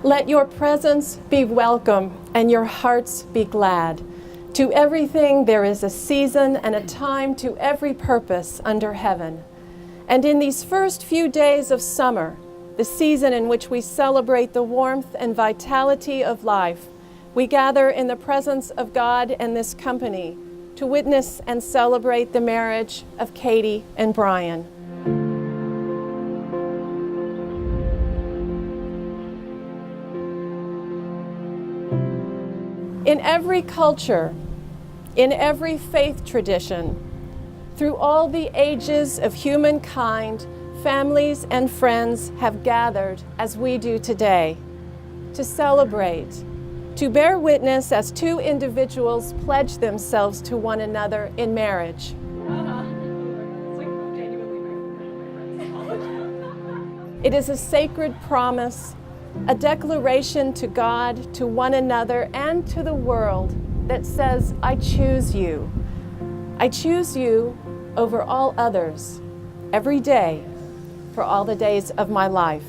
Let your presence be welcome and your hearts be glad. To everything there is a season and a time to every purpose under heaven. And in these first few days of summer, the season in which we celebrate the warmth and vitality of life, we gather in the presence of God and this company to witness and celebrate the marriage of Kaitie and Brian. In every culture, in every faith tradition, through all the ages of humankind, families and friends have gathered as we do today to celebrate, to bear witness as two individuals pledge themselves to one another in marriage. It is a sacred promise, a declaration to God, to one another, and to the world that says, I choose you. I choose you over all others, every day, for all the days of my life.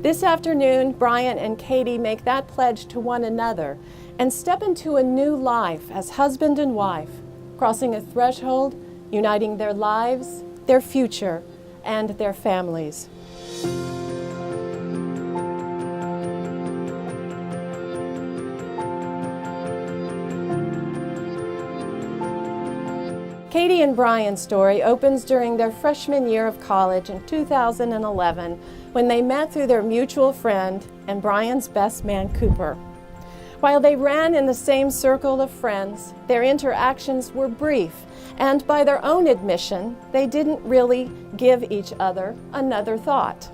This afternoon, Brian and Kaitie make that pledge to one another and step into a new life as husband and wife, crossing a threshold, uniting their lives, their future, and their families. Kaitie and Brian's story opens during their freshman year of college in 2011 when they met through their mutual friend and Brian's best man, Cooper. While they ran in the same circle of friends, their interactions were brief, and by their own admission, they didn't really give each other another thought.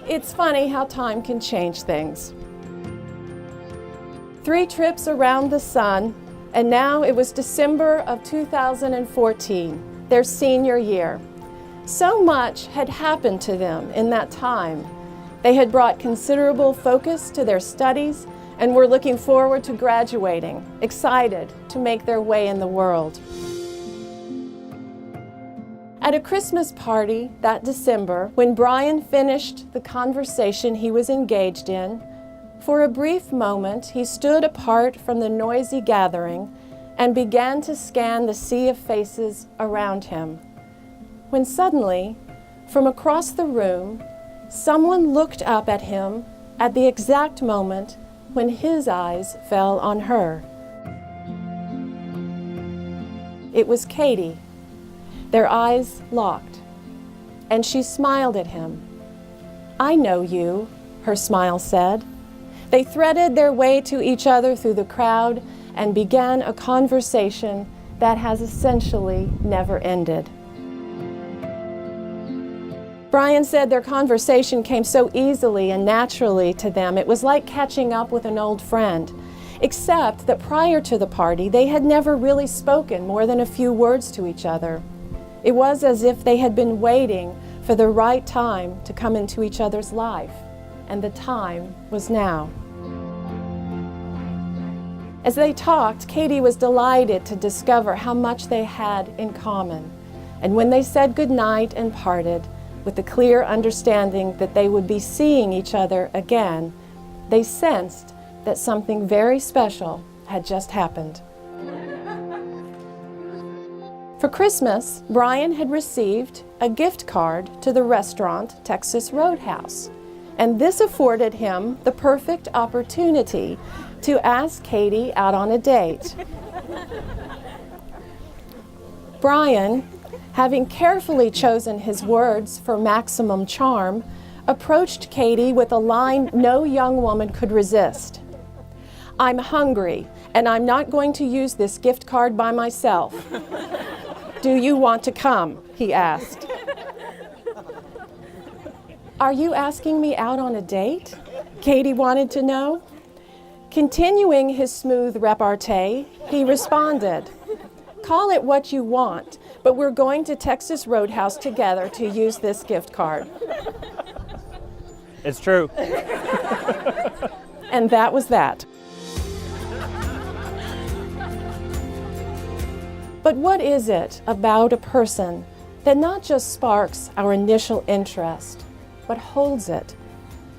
It's funny how time can change things. 3 trips around the sun, and now it was December of 2014, their senior year. So much had happened to them in that time. They had brought considerable focus to their studies and were looking forward to graduating, excited to make their way in the world. At a Christmas party that December, when Brian finished the conversation he was engaged in, for a brief moment, he stood apart from the noisy gathering and began to scan the sea of faces around him. When suddenly, from across the room, someone looked up at him at the exact moment when his eyes fell on her. It was Kaitie. Their eyes locked, and she smiled at him. "I know you," her smile said. They threaded their way to each other through the crowd and began a conversation that has essentially never ended. Brian said their conversation came so easily and naturally to them. It was like catching up with an old friend, except that prior to the party, they had never really spoken more than a few words to each other. It was as if they had been waiting for the right time to come into each other's life, and the time was now. As they talked, Kaitie was delighted to discover how much they had in common. And when they said goodnight and parted, with the clear understanding that they would be seeing each other again, they sensed that something very special had just happened. For Christmas, Brian had received a gift card to the restaurant Texas Roadhouse, and this afforded him the perfect opportunity to ask Kaitie out on a date. Brian, having carefully chosen his words for maximum charm, approached Kaitie with a line no young woman could resist. "I'm hungry, and I'm not going to use this gift card by myself. Do you want to come?" he asked. "Are you asking me out on a date?" Kaitie wanted to know. Continuing his smooth repartee, he responded, "Call it what you want, but we're going to Texas Roadhouse together to use this gift card." It's true. And that was that. But what is it about a person that not just sparks our initial interest, but holds it?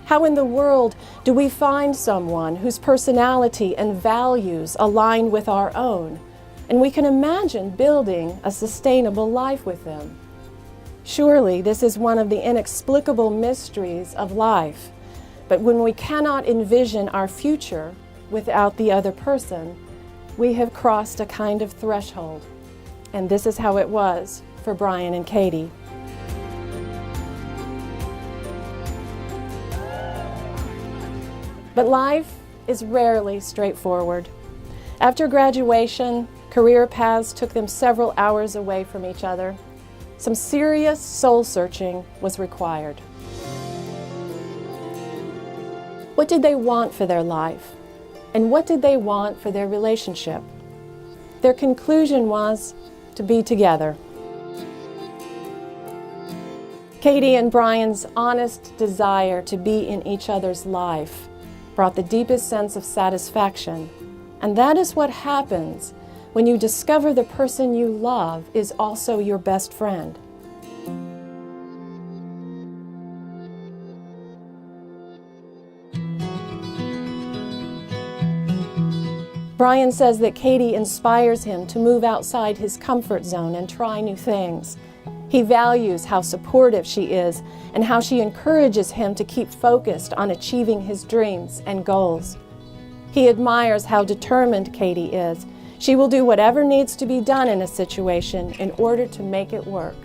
How in the world do we find someone whose personality and values align with our own, and we can imagine building a sustainable life with them? Surely this is one of the inexplicable mysteries of life. But when we cannot envision our future without the other person, we have crossed a kind of threshold. And this is how it was for Brian and Kaitie. But life is rarely straightforward. After graduation, career paths took them several hours away from each other. Some serious soul-searching was required. What did they want for their life? And what did they want for their relationship? Their conclusion was to be together. Kaitie and Brian's honest desire to be in each other's life brought the deepest sense of satisfaction. And that is what happens when you discover the person you love is also your best friend. Brian says that Kaitie inspires him to move outside his comfort zone and try new things. He values how supportive she is and how she encourages him to keep focused on achieving his dreams and goals. He admires how determined Kaitie is. She will do whatever needs to be done in a situation in order to make it work.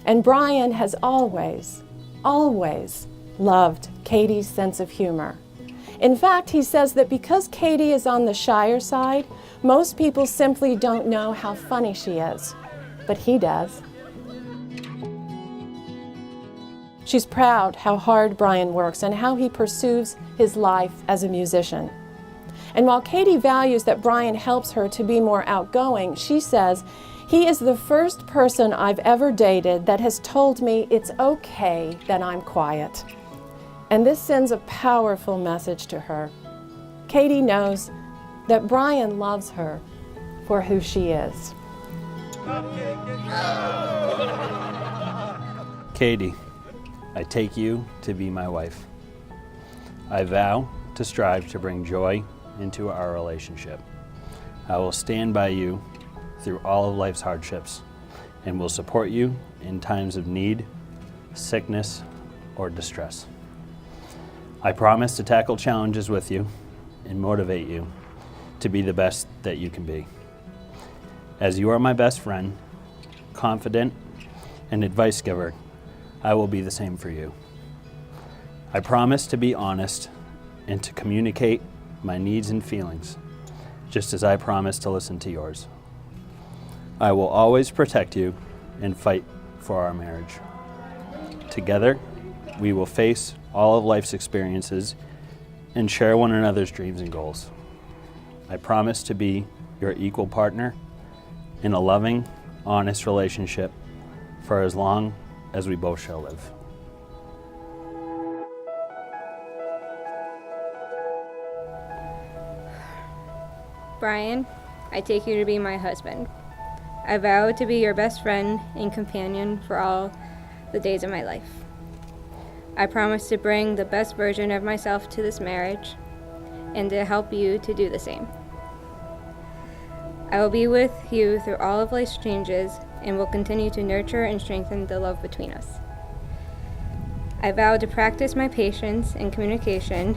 And Brian has always loved Kaitie's sense of humor. In fact, he says that because Kaitie is on the shyer side, most people simply don't know how funny she is, but he does. She's proud how hard Brian works and how he pursues his life as a musician. And while Kaitie values that Brian helps her to be more outgoing, she says, "He is the first person I've ever dated that has told me it's okay that I'm quiet." And this sends a powerful message to her. Kaitie knows that Brian loves her for who she is. Kaitie, I take you to be my wife. I vow to strive to bring joy into our relationship. I will stand by you through all of life's hardships and will support you in times of need, sickness, or distress. I promise to tackle challenges with you and motivate you to be the best that you can be. As you are my best friend, confidant, and advice giver, I will be the same for you. I promise to be honest and to communicate my needs and feelings, just as I promise to listen to yours. I will always protect you and fight for our marriage. Together, we will face all of life's experiences and share one another's dreams and goals. I promise to be your equal partner in a loving, honest relationship for as long as we both shall live. Brian, I take you to be my husband. I vow to be your best friend and companion for all the days of my life. I promise to bring the best version of myself to this marriage and to help you to do the same. I will be with you through all of life's changes and will continue to nurture and strengthen the love between us. I vow to practice my patience and communication,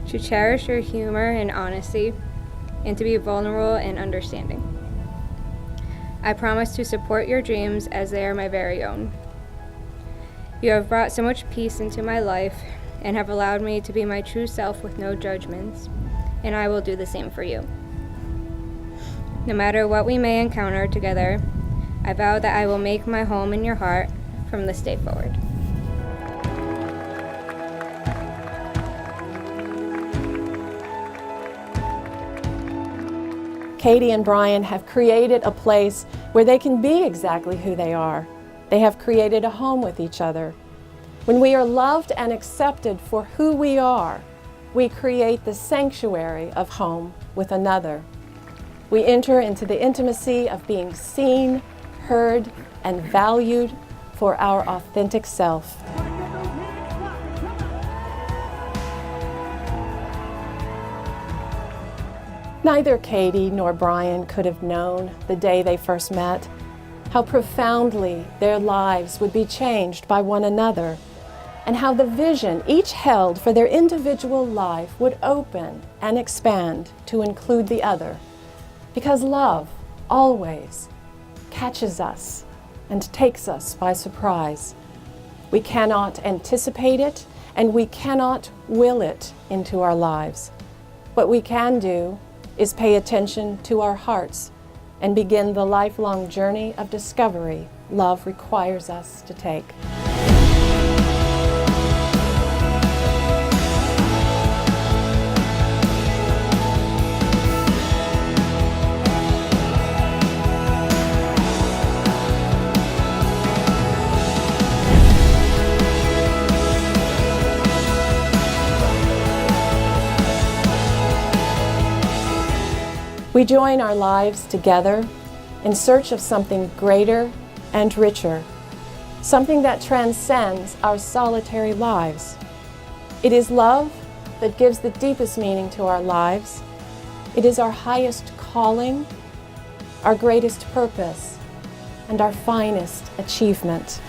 to cherish your humor and honesty, and to be vulnerable and understanding. I promise to support your dreams as they are my very own. You have brought so much peace into my life and have allowed me to be my true self with no judgments, and I will do the same for you. No matter what we may encounter together, I vow that I will make my home in your heart from this day forward. Kaitie and Brian have created a place where they can be exactly who they are. They have created a home with each other. When we are loved and accepted for who we are, we create the sanctuary of home with another. We enter into the intimacy of being seen, heard, and valued for our authentic self. Neither Kaitie nor Brian could have known the day they first met how profoundly their lives would be changed by one another, and how the vision each held for their individual life would open and expand to include the other, because love always catches us and takes us by surprise. We cannot anticipate it, and we cannot will it into our lives. What we can do is pay attention to our hearts and begin the lifelong journey of discovery love requires us to take. We join our lives together in search of something greater and richer, something that transcends our solitary lives. It is love that gives the deepest meaning to our lives. It is our highest calling, our greatest purpose, and our finest achievement.